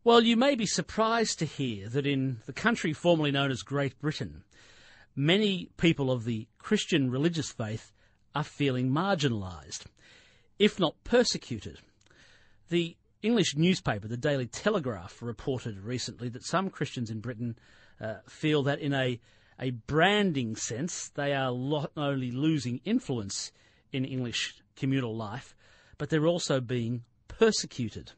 Well, you may be surprised to hear that in the country formerly known as Great Britain, many people of the Christian religious faith are feeling marginalised, if not persecuted. The English newspaper, the Daily Telegraph, reported recently that some Christians in Britain feel that in a branding sense they are not only losing influence in English communal life, but they're also being persecuted.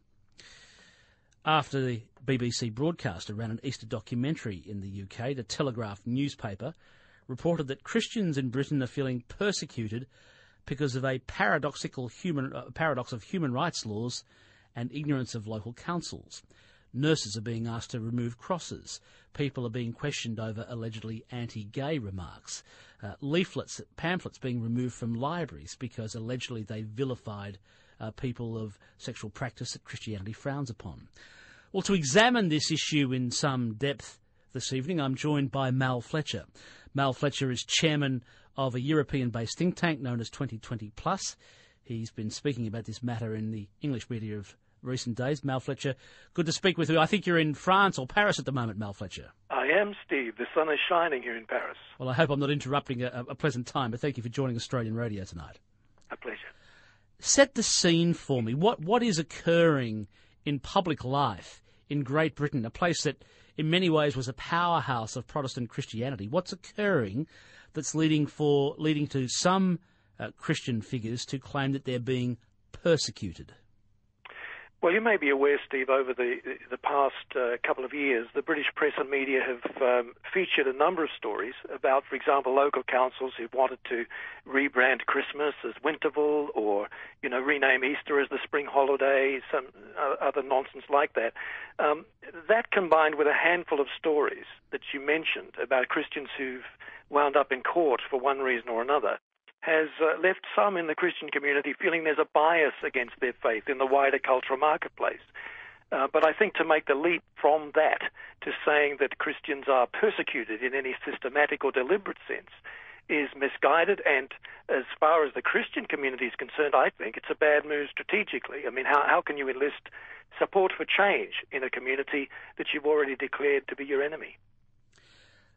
After the BBC broadcaster ran an Easter documentary in the UK, the Telegraph newspaper reported that Christians in Britain are feeling persecuted because of a paradox of human rights laws and ignorance of local councils. Nurses are being asked to remove crosses. People are being questioned over allegedly anti-gay remarks. Pamphlets being removed from libraries because allegedly they vilified people of sexual practice that Christianity frowns upon. Well, to examine this issue in some depth this evening, I'm joined by MAL FLETCHER. MAL FLETCHER is chairman of a European-based think tank known as 2020 Plus. He's been speaking about this matter in the English media of recent days. MAL FLETCHER, good to speak with you. I think you're in France or Paris at the moment, MAL FLETCHER. I am, Steve. The sun is shining here in Paris. Well, I hope I'm not interrupting a pleasant time, but thank you for joining Australian Radio tonight. A pleasure. Set the scene for me. What is occurring in public life in Great Britain, a place that in many ways was a powerhouse of Protestant Christianity? What's occurring that's leading to some Christian figures to claim that they're being persecuted? Well, you may be aware, Steve, over the past couple of years, the British press and media have featured a number of stories about, for example, local councils who wanted to rebrand Christmas as Winterval or, rename Easter as the spring holiday, some other nonsense like that. That combined with a handful of stories that you mentioned about Christians who've wound up in court for one reason or another has left some in the Christian community feeling there's a bias against their faith in the wider cultural marketplace. But I think to make the leap from that to saying that Christians are persecuted in any systematic or deliberate sense is misguided, and as far as the Christian community is concerned, I think it's a bad move strategically. I mean, how can you enlist support for change in a community that you've already declared to be your enemy?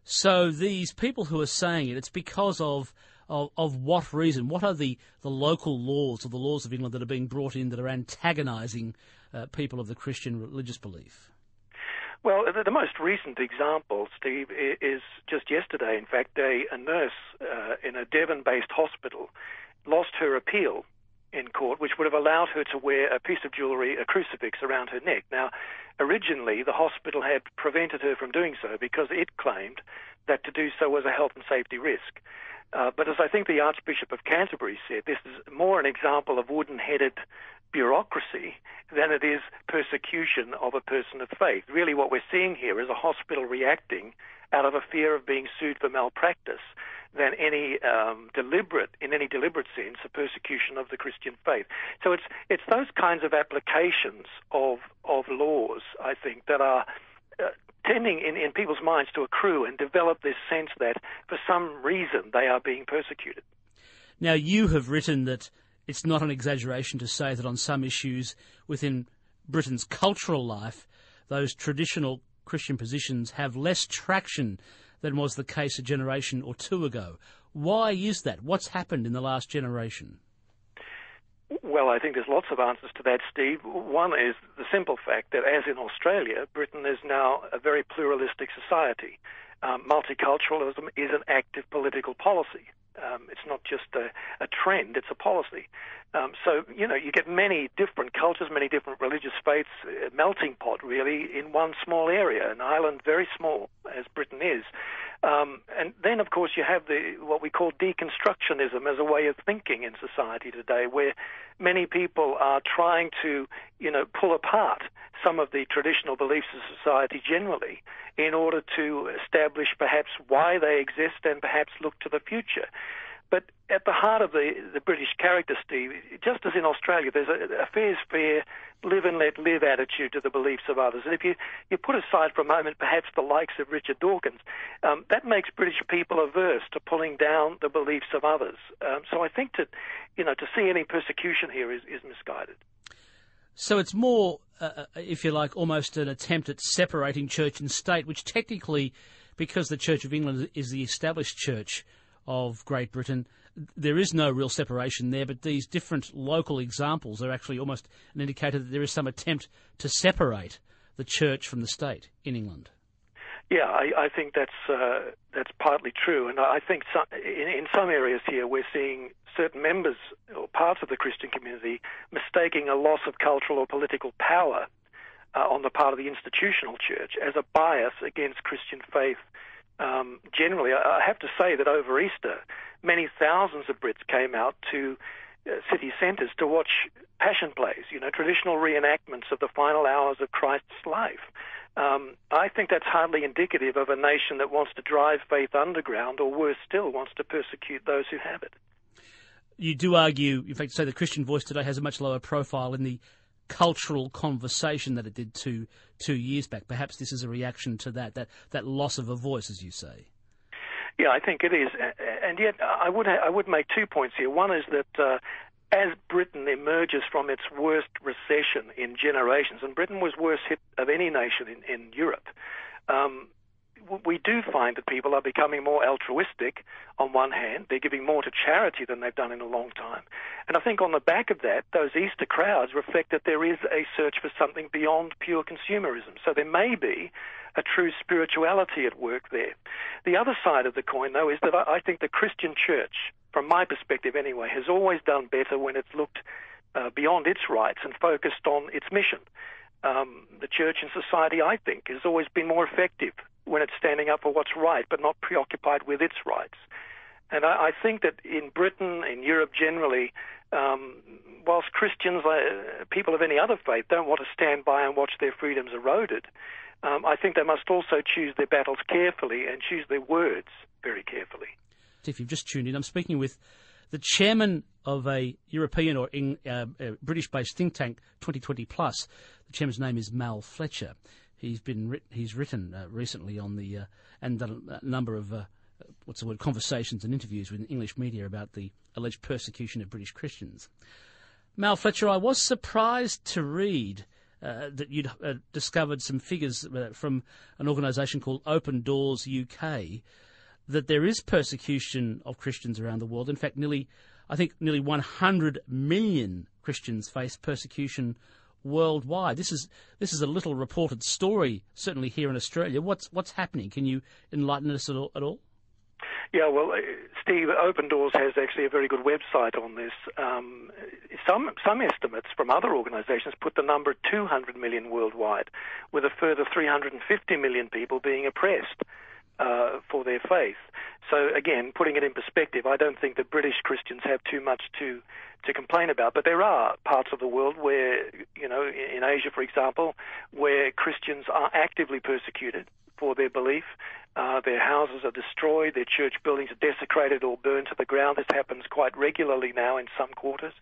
So these people who are saying it's because of what reason? What are the local laws or the laws of England that are being brought in that are antagonising people of the Christian religious belief? Well, the most recent example, Steve, is just yesterday, in fact, a nurse in a Devon-based hospital lost her appeal in court, which would have allowed her to wear a piece of jewellery, a crucifix, around her neck. Now, originally, the hospital had prevented her from doing so because it claimed that to do so was a health and safety risk. But as I think the Archbishop of Canterbury said, this is more an example of wooden-headed bureaucracy than it is persecution of a person of faith. Really what we're seeing here is a hospital reacting out of a fear of being sued for malpractice than any deliberate sense, a persecution of the Christian faith. So it's those kinds of applications of laws, I think, that are tending in people's minds to accrue and develop this sense that for some reason they are being persecuted. Now, you have written that it's not an exaggeration to say that on some issues within Britain's cultural life, those traditional Christian positions have less traction than was the case a generation or two ago. Why is that? What's happened in the last generation? Well, I think there's lots of answers to that, Steve. One is the simple fact that, as in Australia, Britain is now a very pluralistic society. Multiculturalism is an active political policy. It's not just a trend, it's a policy. So, you get many different cultures, many different religious faiths, a melting pot, really, in one small area, an island very small, as Britain is. And then, of course, you have what we call deconstructionism as a way of thinking in society today, where many people are trying to, pull apart some of the traditional beliefs of society generally in order to establish perhaps why they exist and perhaps look to the future. But at the heart of the British character, Steve, just as in Australia, there's a fair's fair, live and let live attitude to the beliefs of others. And if you put aside for a moment perhaps the likes of Richard Dawkins, that makes British people averse to pulling down the beliefs of others. So I think to see any persecution here is misguided. So it's more if you like, almost an attempt at separating church and state, which technically, because the Church of England is the established church of Great Britain, there is no real separation there, but these different local examples are actually almost an indicator that there is some attempt to separate the church from the state in England. Yeah, I think that's partly true, and I think in some areas here we're seeing certain members or parts of the Christian community mistaking a loss of cultural or political power on the part of the institutional church as a bias against Christian faith. Generally, I have to say that over Easter, many thousands of Brits came out to city centres to watch passion plays, traditional reenactments of the final hours of Christ's life. I think that's hardly indicative of a nation that wants to drive faith underground, or worse still, wants to persecute those who have it. You do argue, in fact, say the Christian Voice today has a much lower profile in the cultural conversation that it did two years back. Perhaps this is a reaction to that loss of a voice, as you say. Yeah, I think it is. And yet I would make 2 points here. One is that as Britain emerges from its worst recession in generations, and Britain was worst hit of any nation in Europe, we do find that people are becoming more altruistic on one hand. They're giving more to charity than they've done in a long time. And I think on the back of that, those Easter crowds reflect that there is a search for something beyond pure consumerism. So there may be a true spirituality at work there. The other side of the coin, though, is that I think the Christian church, from my perspective anyway, has always done better when it's looked beyond its rights and focused on its mission. The church and society, I think, has always been more effective when it's standing up for what's right, but not preoccupied with its rights. And I think that in Britain, in Europe generally, whilst Christians, people of any other faith, don't want to stand by and watch their freedoms eroded, I think they must also choose their battles carefully and choose their words very carefully. If you've just tuned in, I'm speaking with the chairman of a European or British-based think tank, 2020 Plus. The chairman's name is MAL FLETCHER. He's written recently on the and done a number of conversations and interviews with English media about the alleged persecution of British Christians. MAL FLETCHER, I was surprised to read that you'd discovered some figures from an organisation called Open Doors UK, that there is persecution of Christians around the world. In fact, nearly 100 million Christians face persecution worldwide. This is a little reported story, certainly here in Australia. What's happening? Can you enlighten us at all? Yeah, well, Steve, Open Doors has actually a very good website on this. Some estimates from other organisations put the number at 200 million worldwide, with a further 350 million people being oppressed for their faith. So again, putting it in perspective, I don't think that British Christians have too much to complain about, but there are parts of the world where, in Asia, for example, where Christians are actively persecuted for their belief. Their houses are destroyed, their church buildings are desecrated or burned to the ground. This happens quite regularly now in some quarters.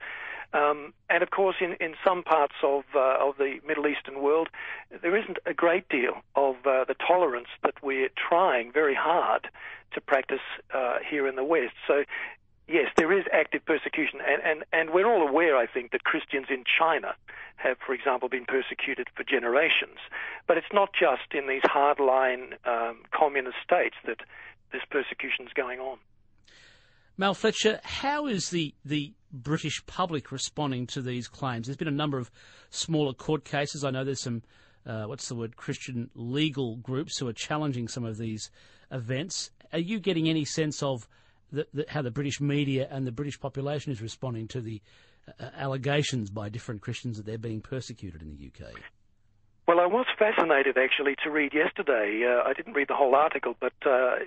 And of course, in some parts of the Middle Eastern world, there isn't a great deal of the tolerance that we're trying very hard to practice here in the West. So, yes, there is active persecution, and we're all aware, I think, that Christians in China have, for example, been persecuted for generations. But it's not just in these hardline communist states that this persecution is going on. MAL FLETCHER, how is the British public responding to these claims? There's been a number of smaller court cases. I know there's some, Christian legal groups who are challenging some of these events. Are you getting any sense of how the British media and the British population is responding to the allegations by different Christians that they're being persecuted in the UK? Well, I was fascinated, actually, to read yesterday. I didn't read the whole article, but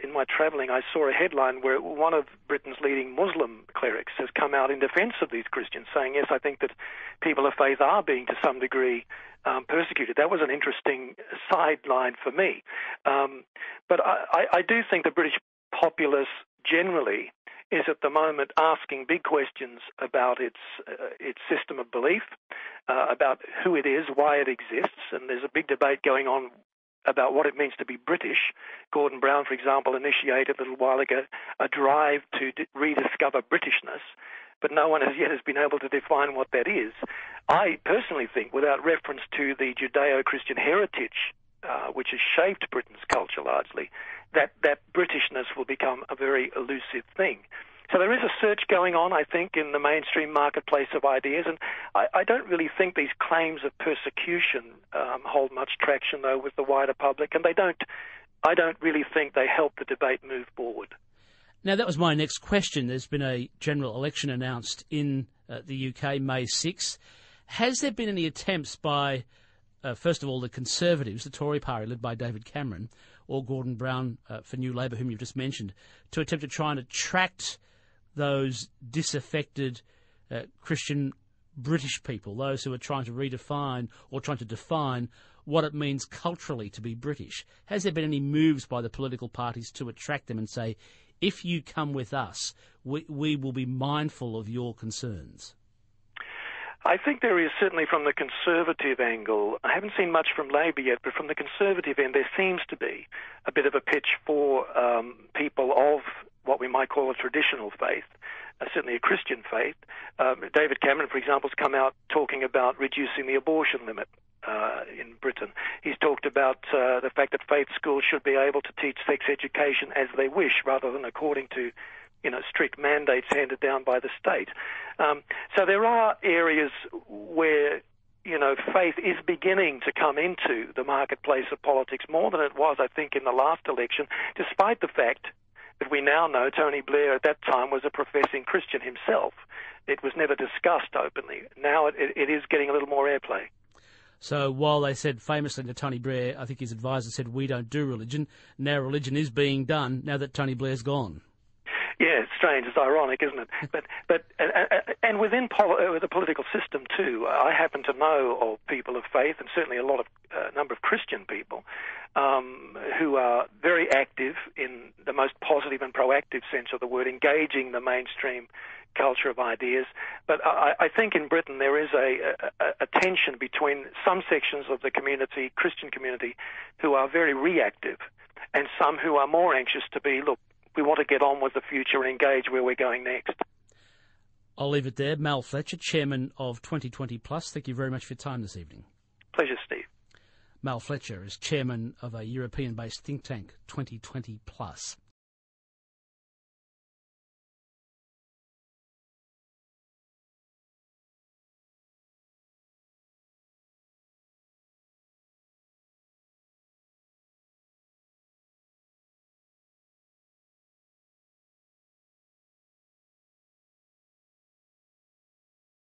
in my travelling I saw a headline where one of Britain's leading Muslim clerics has come out in defence of these Christians, saying, yes, I think that people of faith are being, to some degree, persecuted. That was an interesting sideline for me. But I do think the British populace generally is at the moment asking big questions about its system of belief, about who it is, why it exists, and there's a big debate going on about what it means to be British. Gordon Brown, for example, initiated a little while ago a drive to rediscover Britishness. but no one as yet has been able to define what that is. I personally think, without reference to the Judeo-Christian heritage, which has shaped Britain's culture largely, that Britishness will become a very elusive thing. So there is a search going on, I think, in the mainstream marketplace of ideas, and I don't really think these claims of persecution hold much traction, though, with the wider public, and I don't really think they help the debate move forward. Now, that was my next question. There's been a general election announced in the UK, May 6th. Has there been any attempts by, first of all, the Conservatives, the Tory party led by David Cameron, or Gordon Brown for New Labour, whom you've just mentioned, to attempt to try and attract those disaffected Christian British people, those who are trying to redefine or trying to define what it means culturally to be British? Has there been any moves by the political parties to attract them and say, if you come with us, we will be mindful of your concerns? I think there is, certainly from the Conservative angle. I haven't seen much from Labor yet, but from the Conservative end, there seems to be a bit of a pitch for people of what we might call a traditional faith, certainly a Christian faith. David Cameron, for example, has come out talking about reducing the abortion limit in Britain. He's talked about the fact that faith schools should be able to teach sex education as they wish, rather than according to strict mandates handed down by the state. So there are areas where, faith is beginning to come into the marketplace of politics more than it was, I think, in the last election, despite the fact that we now know Tony Blair at that time was a professing Christian himself. It was never discussed openly. Now it is getting a little more airplay. So while they said famously to Tony Blair, I think his advisor said, we don't do religion, now religion is being done now that Tony Blair's gone. Yeah, it's strange. It's ironic, isn't it? But and within the political system too, I happen to know of people of faith, and certainly a number of Christian people, who are very active in the most positive and proactive sense of the word, engaging the mainstream culture of ideas. But I think in Britain there is a tension between some sections of the community, Christian community, who are very reactive, and some who are more anxious to be, look, we want to get on with the future and engage where we're going next. I'll leave it there. Mal Fletcher, Chairman of 2020 Plus, thank you very much for your time this evening. Pleasure, Steve. Mal Fletcher is Chairman of a European-based think tank, 2020 Plus.